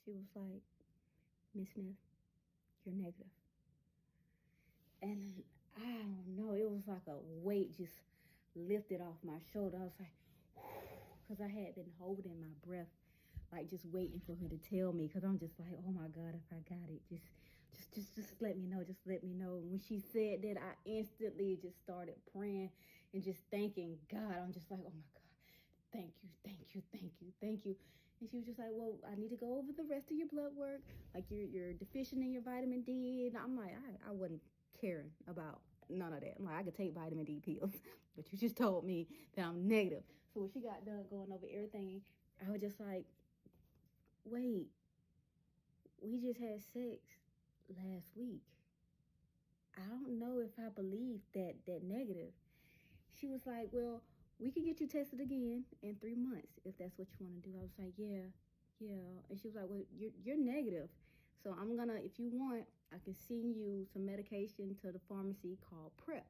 She was like, Miss Smith, you're negative. And I don't know, it was like a weight just lifted off my shoulder. I was like, because I had been holding my breath, like just waiting for her to tell me. Because I'm just like, oh my God, if I got it, just let me know. Just let me know. And when she said that, I instantly just started praying and just thanking God. I'm just like, oh my God, thank you, thank you, thank you, thank you. And she was just like, well, I need to go over the rest of your blood work. Like you're deficient in your vitamin D. And I'm like, I wasn't caring about none of that. I'm like, I could take vitamin D pills, but you just told me that I'm negative. So when she got done going over everything, I was just like, wait, we just had sex last week. I don't know if I believe that negative. She was like, well, we can get you tested again in 3 months if that's what you want to do. I was like, yeah. And she was like, well, you're negative. So I'm gonna, if you want, I can send you some medication to the pharmacy called PrEP.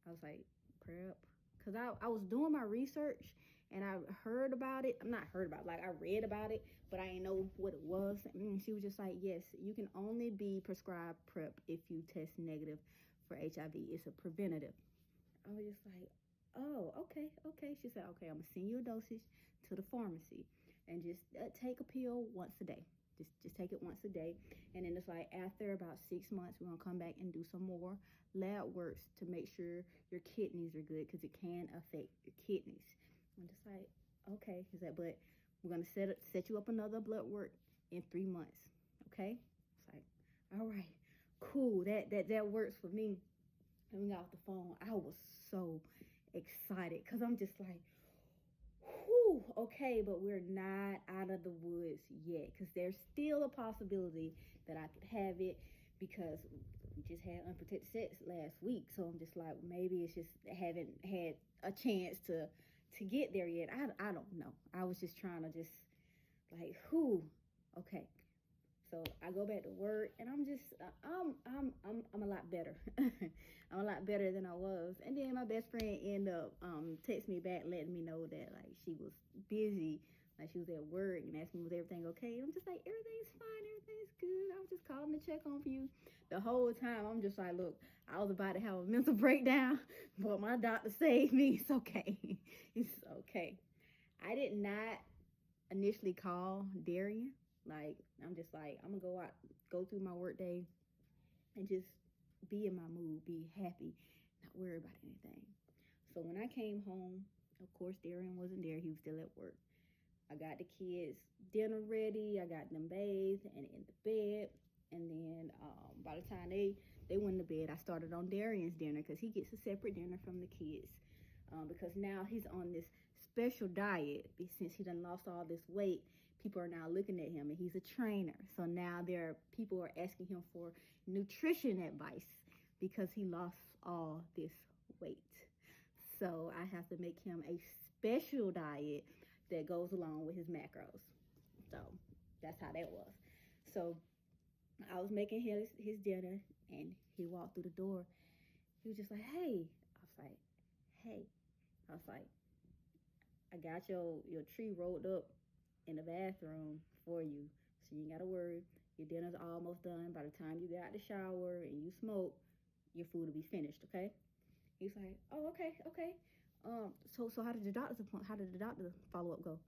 I was like, PrEP? Because I was doing my research and I heard about it. I'm not heard about it, like I read about it, but I didn't know what it was. And she was just like, yes, you can only be prescribed PrEP if you test negative for HIV. It's a preventative. I was just like, oh, okay. She said, okay, I'm gonna send you a dosage to the pharmacy and just take a pill once a day. Just take it once a day. And then it's like after about 6 months, we're gonna come back and do some more lab works to make sure your kidneys are good because it can affect your kidneys. I'm just like, okay. He said, but we're gonna set you up another blood work in 3 months. Okay? It's like, all right, cool. That works for me. And we got off the phone. I was so excited because I'm just like, whew, okay, but we're not out of the woods yet because there's still a possibility that I could have it because we just had unprotected sex last week. So I'm just like, maybe it's just haven't had a chance to get there yet. I don't know. I was just trying to just like, whew, okay. So I go back to work and I'm just I'm a lot better. I'm a lot better than I was. And then my best friend ended up texting me back letting me know that like she was busy, like she was at work and asked me was everything okay. And I'm just like, everything's fine, everything's good. I was just calling to check on you. The whole time I'm just like, look, I was about to have a mental breakdown, but my doctor saved me. It's okay. It's okay. I did not initially call Darian. Like, I'm just like, I'm gonna go through my work day and just be in my mood, be happy, not worry about anything. So when I came home, of course, Darian wasn't there. He was still at work. I got the kids dinner ready. I got them bathed and in the bed. And then by the time they went to bed, I started on Darian's dinner because he gets a separate dinner from the kids. Because now he's on this special diet since he done lost all this weight. People are now looking at him and he's a trainer. So now people are asking him for nutrition advice because he lost all this weight. So I have to make him a special diet that goes along with his macros. So that's how that was. So I was making his dinner and he walked through the door. He was just like, hey. I was like, hey. I was like, I got your tree rolled up in the bathroom for you. So you ain't gotta worry. Your dinner's almost done. By the time you get out the shower and you smoke, your food will be finished, okay? He's like, oh, okay. So how did the doctor follow-up go?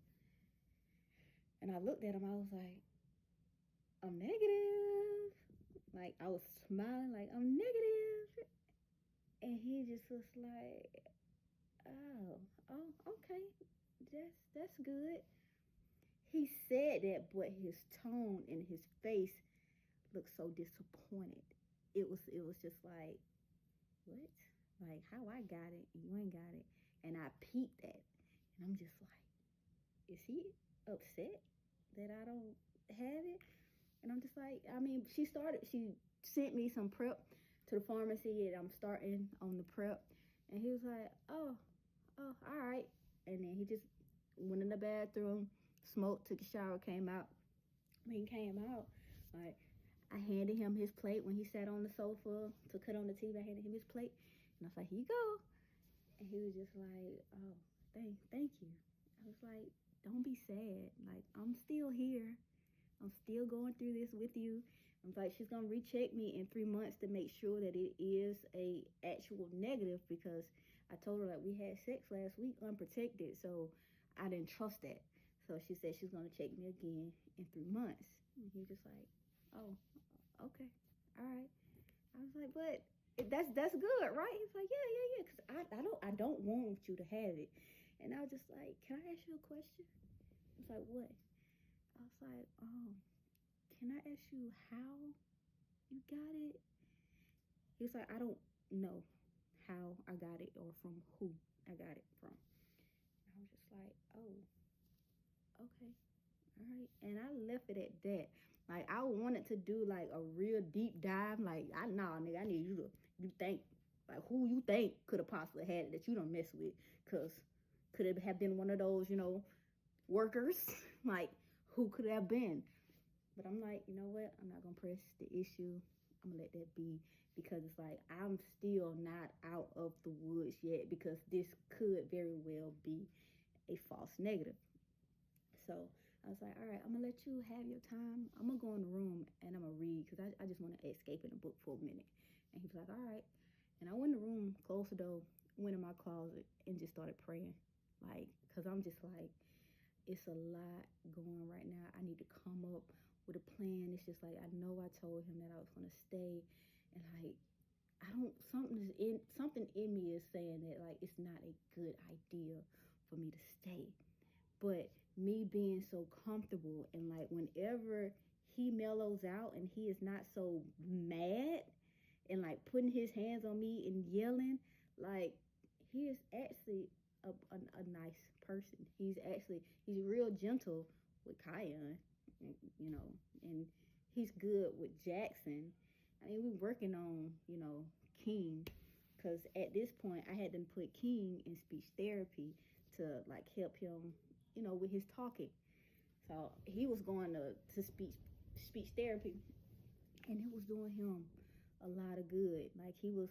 And I looked at him, I was like, I'm negative. Like I was smiling like I'm negative. And he just was like, oh, okay. That's good. He said that, but his tone and his face looked so disappointed. It was just like, what? Like how I got it and you ain't got it. And I peeped that. And I'm just like, is he upset that I don't have it? And I'm just like, I mean, she sent me some PrEP to the pharmacy and I'm starting on the PrEP. And he was like, oh, all right. And then he just went in the bathroom, smoked, took a shower, came out. When he came out, like, I handed him his plate when he sat on the sofa to cut on the TV. I handed him his plate. And I was like, here you go. And he was just like, oh, thank you. I was like, don't be sad. Like, I'm still here. I'm still going through this with you. I'm like, she's gonna recheck me in 3 months to make sure that it is a actual negative, because I told her like we had sex last week unprotected, so I didn't trust that. So she said she's gonna check me again in 3 months. And he just like, oh, okay, all right. I was like, but that's good, right? He's like, yeah, because I don't want you to have it. And I was just like, can I ask you a question? I was like, what? I was like, can I ask you how you got it? He was like, I don't know how I got it or from who I got it from. And I was just like, oh, okay, all right. And I left it at that. Like, I wanted to do like a real deep dive. Like, nigga, I need you think, like, who you think could have possibly had it that you don't mess with. Because could it have been one of those, workers? Like, who could it have been? But I'm like, you know what? I'm not going to press the issue. I'm going to let that be, because it's like, I'm still not out of the woods yet, because this could very well be a false negative. So I was like, all right, I'm gonna let you have your time. I'm gonna go in the room and I'm gonna read, because I just want to escape in a book for a minute. And he was like, all right. And I went in the room, closed the door, went in my closet, and just started praying. Like, because I'm just like, it's a lot going right now. I need to come up with a plan. It's just like, I know I told him that I was gonna stay, and like, I don't, something in me is saying that like it's not a good idea for me to stay. But me being so comfortable, and like whenever he mellows out and he is not so mad and like putting his hands on me and yelling, like, he is actually a nice person. He's real gentle with Kion, and he's good with Jackson. I mean, we're working on, King, because at this point I had to put King in speech therapy to like help him, with his talking. So he was going to speech therapy, and it was doing him a lot of good. Like, he was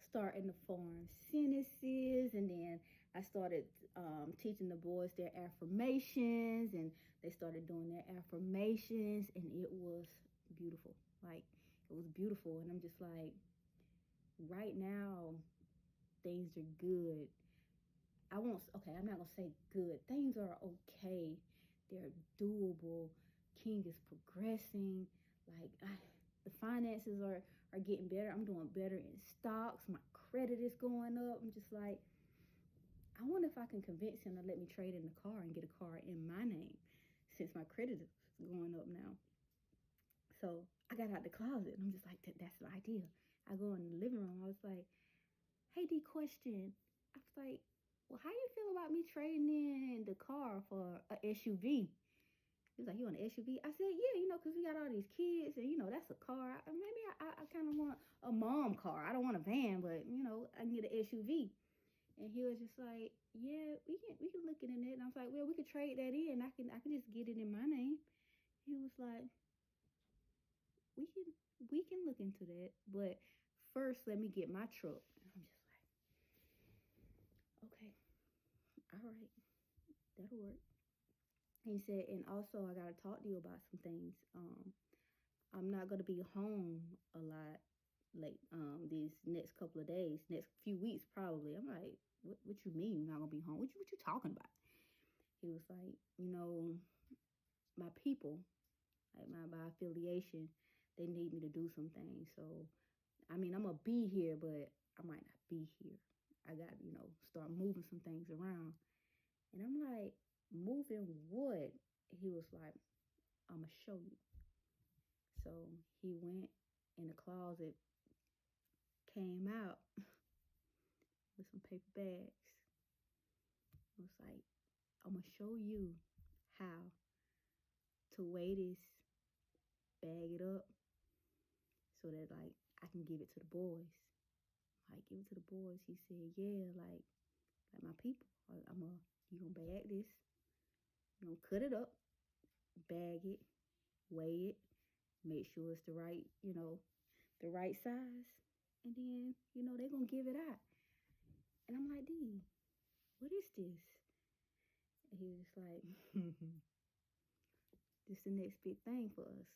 starting to form sentences, and then I started teaching the boys their affirmations, and they started doing their affirmations, and it was beautiful. Like, it was beautiful, and I'm just like, right now things are good. I'm not gonna say good. Things are okay. They're doable. King is progressing. Like, the finances are getting better. I'm doing better in stocks. My credit is going up. I'm just like, I wonder if I can convince him to let me trade in the car and get a car in my name, since my credit is going up now. So I got out the closet, and I'm just like, that's the idea. I go in the living room. I was like, hey, D, question. I was like, well, how you feel about me trading in the car for a SUV? He was like, you want an SUV? I said, yeah, because we got all these kids, and, that's a car. Maybe I kind of want a mom car. I don't want a van, but, I can get an SUV. And he was just like, yeah, we can look into it. And I was like, well, we could trade that in. I can just get it in my name. He was like, we can look into that, but first let me get my truck. And I'm just like, okay, all right, that'll work. And he said, and also I gotta talk to you about some things. I'm not gonna be home a lot, like, these next couple of days, next few weeks probably. I'm like, what you mean you're not gonna be home? What you talking about? He was like, my people, like my affiliation, they need me to do some things. So, I mean, I'm gonna be here, but I might not be here. I got, start moving some things around. And I'm like, moving what? He was like, I'm gonna show you. So he went in the closet, came out with some paper bags. It was like, I'm gonna show you how to weigh this, bag it up, so that like I can give it to the boys. Like, give it to the boys. He said, yeah, like my people. You gonna bag this, you gonna cut it up, bag it, weigh it, make sure it's the right, the right size, and then, they're gonna give it out. And I'm like, D, what is this? And he was just like, This the next big thing for us.